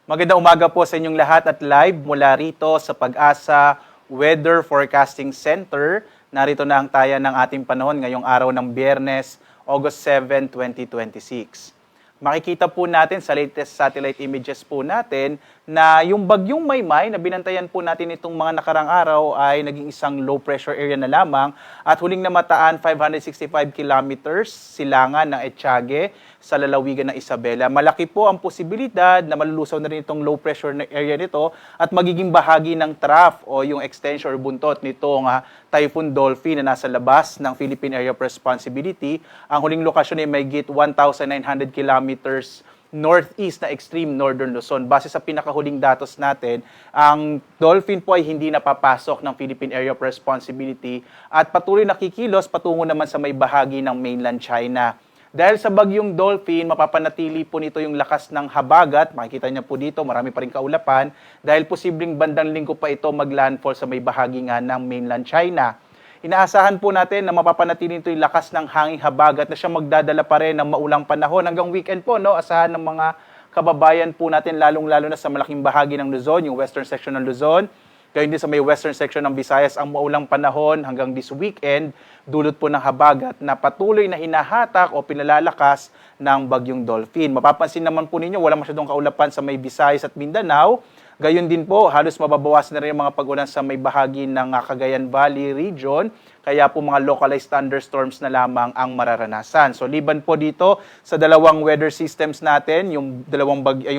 Magandang umaga po sa inyong lahat at live mula rito sa Pag-asa Weather Forecasting Center. Narito na ang taya ng ating panahon ngayong araw ng Biyernes, August 7, 2026. Makikita po natin sa latest satellite images po natin na yung bagyong Maymay na binantayan po natin itong mga nakarang araw ay naging isang low pressure area na lamang at huling namataan 565 kilometers silangan ng Etiague sa lalawigan ng Isabela. Malaki po ang posibilidad na malulusaw na rin itong low pressure na area nito at magiging bahagi ng trough o yung extension or buntot nitong Typhoon Dolphin na nasa labas ng Philippine Area of Responsibility. Ang huling lokasyon ay may git 1,900 kilometers northeast na extreme northern Luzon. Base sa pinakahuling datos natin, ang dolphin po ay hindi napapasok ng Philippine Area of Responsibility at patuloy nakikilos patungo naman sa may bahagi ng mainland China. Dahil sa bagyong dolphin, mapapanatili po nito yung lakas ng habagat. Makikita niyo po dito, marami pa rin kaulapan. Dahil posibleng bandang linggo pa ito maglandfall sa may bahagi nga ng mainland China. Inaasahan po natin na mapapanatili ito yung lakas ng hanging habagat na siya magdadala pa rin ng maulang panahon. Hanggang weekend po, no? Asahan ng mga kababayan po natin, lalong-lalo na sa malaking bahagi ng Luzon, yung western section ng Luzon. Gayun din sa may western section ng Visayas, ang maulang panahon hanggang this weekend, dulot po ng habagat na patuloy na hinahatak o pinalalakas ng bagyong dolphin. Mapapansin naman po ninyo, wala masyadong kaulapan sa may Visayas at Mindanao. Gayun din po, halos mababawasan na rin yung mga pag-ulan sa may bahagi ng Cagayan Valley region. Kaya po mga localized thunderstorms na lamang ang mararanasan. So liban po dito sa dalawang weather systems natin, yung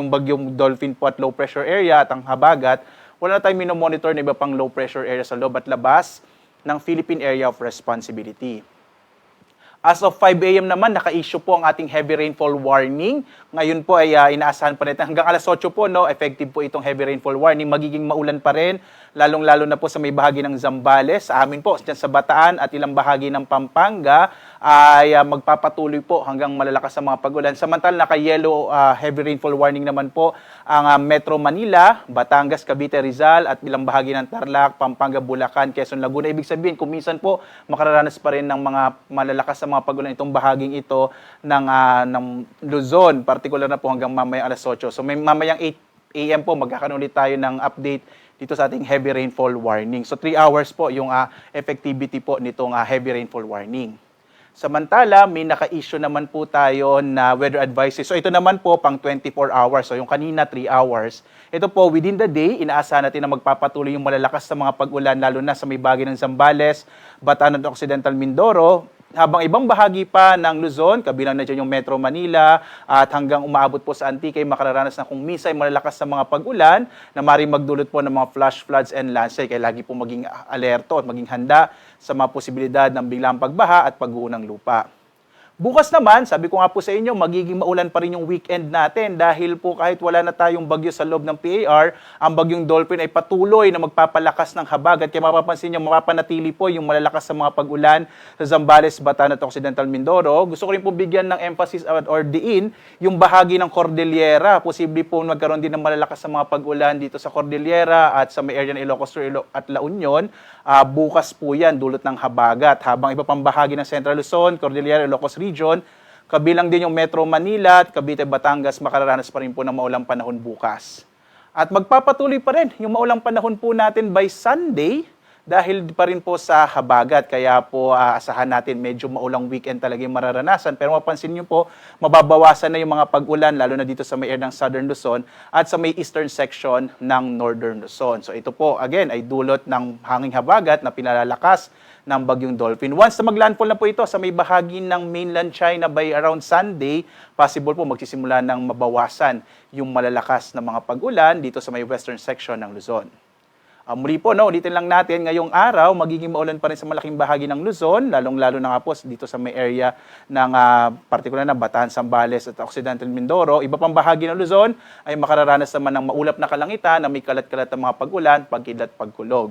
bagyong dolphin po at low pressure area at ang habagat, wala na tayong minomonitor na iba pang low pressure area sa loob at labas ng Philippine Area of Responsibility. As of 5 a.m. naman, naka-issue po ang ating heavy rainfall warning. Ngayon po ay inaasahan pa natin. Hanggang alas 8 po, no, effective po itong heavy rainfall warning. Magiging maulan pa rin, lalong-lalo na po sa may bahagi ng Zambales. Sa amin po, dyan sa Bataan at ilang bahagi ng Pampanga, ay magpapatuloy po hanggang malalakas sa mga pag-ulan. Samantala, naka-yellow heavy rainfall warning naman po ang Metro Manila, Batangas, Cavite, Rizal at ilang bahagi ng Tarlac, Pampanga, Bulacan, Quezon, Laguna. Ibig sabihin, kung minsan po makararanas pa rin ng mga malalakas sa mga pag-ulan itong bahaging ito ng Luzon, particular na po hanggang mamayang alas 8. So mamayang 8 a.m. po magkakaroon ulit tayo ng update dito sa ating heavy rainfall warning. So 3 hours po yung effectivity po nitong heavy rainfall warning. Samantala, may naka-issue naman po tayo na weather advices. So ito naman po pang 24 hours. So yung kanina 3 hours. Ito po within the day, inaasahan natin na magpapatuloy yung malalakas sa mga pag-ulan lalo na sa may bahagi ng Zambales, Bataan at Occidental Mindoro. Habang ibang bahagi pa ng Luzon, kabilang na dyan yung Metro Manila at hanggang umaabot po sa Antique, makararanas na kung minsan malalakas sa mga pag-ulan na maaaring magdulot po ng mga flash floods and landslide. Kaya lagi po maging alerto at maging handa sa mga posibilidad ng biglang pagbaha at pag-uho ng lupa. Bukas naman, sabi ko nga po sa inyo, magiging maulan pa rin yung weekend natin dahil po kahit wala na tayong bagyo sa loob ng PAR, ang bagyong dolphin ay patuloy na magpapalakas ng habagat. Kaya mapapansin nyo, mapapanatili po yung malalakas sa mga pag-ulan sa Zambales, Bataan at Occidental Mindoro. Gusto ko rin po bigyan ng emphasis or diin yung bahagi ng Cordillera. Posible po magkaroon din ng malalakas sa mga pag-ulan dito sa Cordillera at sa may area ng Ilocos Sur at La Union. Bukas po yan, dulot ng habagat. Habang iba pang bahagi ng Central Luzon, Cordillera, Ilocos region, kabilang din yung Metro Manila at Cavite, Batangas, makararanas pa rin po ng maulang panahon bukas. At magpapatuloy pa rin yung maulang panahon po natin by Sunday dahil pa rin po sa habagat. Kaya po asahan natin medyo maulang weekend talaga yung mararanasan. Pero mapansin nyo po, mababawasan na yung mga pag-ulan lalo na dito sa may area ng Southern Luzon at sa may eastern section ng Northern Luzon. So ito po, again, ay dulot ng hanging habagat na pinalalakas ng bagyong dolphin. Once na maglandfall na po ito sa may bahagi ng mainland China by around Sunday, possible po magsisimula ng mabawasan yung malalakas na mga pag-ulan dito sa may western section ng Luzon. Muli po, no, ulitin lang natin, ngayong araw, magiging maulan pa rin sa malaking bahagi ng Luzon, lalong-lalo na nga po dito sa may area ng partikular na Bataan, Zambales at Occidental Mindoro. Iba pang bahagi ng Luzon ay makararanas naman ng maulap na kalangitan na may kalat-kalat na mga pag-ulan, pagkidlat, pagkulog.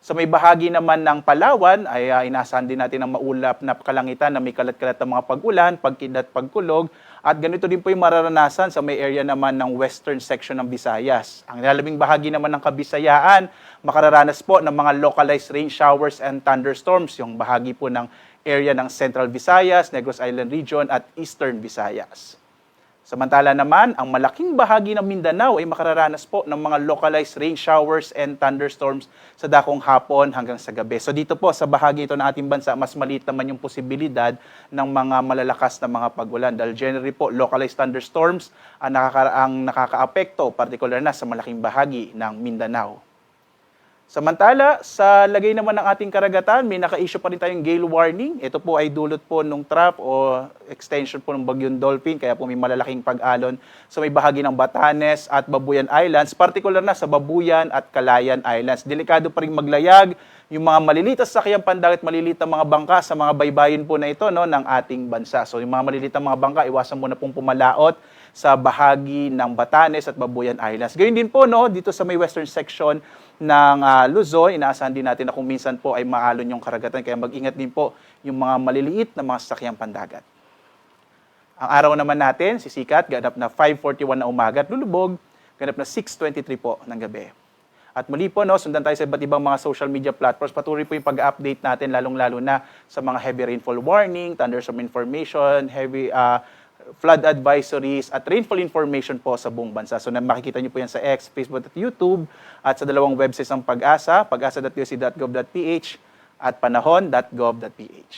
Sa may bahagi naman ng Palawan ay inaasahan din natin ang maulap na kalangitan na may kalat-kalat na mga pag-ulan, pagkidlat, pagkulog. At ganito din po yung mararanasan sa may area naman ng western section ng Visayas. Ang lalabing bahagi naman ng Kabisayaan, makararanas po ng mga localized rain showers and thunderstorms, yung bahagi po ng area ng Central Visayas, Negros Island Region at Eastern Visayas. Samantala naman, ang malaking bahagi ng Mindanao ay makararanas po ng mga localized rain showers and thunderstorms sa dakong hapon hanggang sa gabi. So dito po sa bahagi ito ng ating bansa, mas maliit naman yung posibilidad ng mga malalakas na mga pagulan. Dahil generally po, localized thunderstorms ang nakakaapekto, particular na sa malaking bahagi ng Mindanao. Samantala, sa lagay naman ng ating karagatan, may naka-issue pa rin tayong gale warning. Ito po ay dulot po ng trough o extension po ng bagyong Dolphin, kaya po may malalaking pag-alon sa may bahagi ng Batanes at Babuyan Islands, particular na sa Babuyan at Calayan Islands. Delikado pa rin maglayag yung mga maliliit na sasakyang pandagat, maliliit na mga bangka sa mga baybayin po na ito ng ating bansa. So yung mga maliliit na mga bangka, iwasan mo na pong pumalaot sa bahagi ng Batanes at Babuyan Islands. Gayun din po dito sa may western section ng Luzon, inaasahan din natin na kung minsan po ay maalon yung karagatan, kaya mag-ingat din po yung mga maliliit na mga sasakyang pandagat. Ang araw naman natin, sisikat, ganap na 5:41 na umaga at lulubog, ganap na 6:23 po ng gabi. At muli po, sundan tayo sa iba't ibang mga social media platforms. Patuloy po yung pag-update natin, lalong-lalo na sa mga heavy rainfall warning, thunderstorm information, heavy flood advisories, at rainfall information po sa buong bansa. So makikita niyo po yan sa X, Facebook at YouTube, at sa dalawang websites ng Pag-asa, pag-asa.uc.gov.ph at panahon.gov.ph.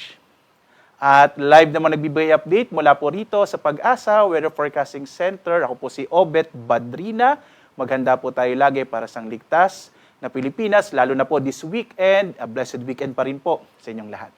At live naman nagbibigay update mula po rito sa Pag-asa Weather Forecasting Center. Ako po si Obet Badrina. Maghanda po tayo lagi para sa ligtas na Pilipinas, lalo na po this weekend. A blessed weekend pa rin po sa inyong lahat.